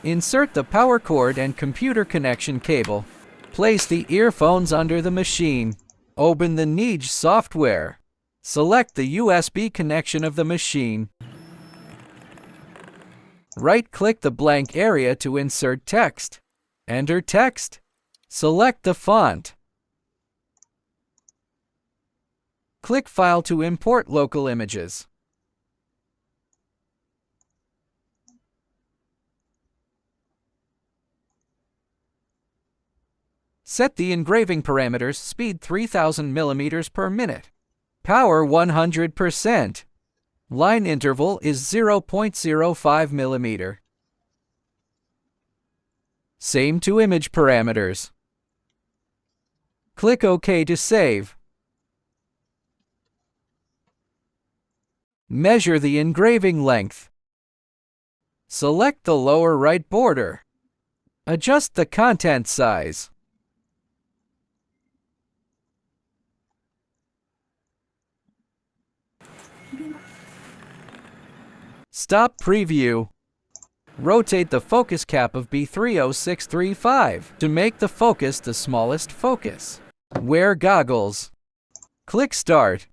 Insert the power cord and computer connection cable. Place the earphones under the machine. Open the NEJE software. Select the USB connection of the machine. Right-click the blank area to insert text. Enter text. Select the font. Click File to import local images. Set the engraving parameters: speed 3000 mm per minute. Power 100%. Line interval is 0.05 mm. Same to image parameters. Click OK to save. Measure the engraving length. Select the lower right border. Adjust the content size. Stop preview. Rotate the focus cap of B30635 to make the focus the smallest focus. Wear goggles. Click Start.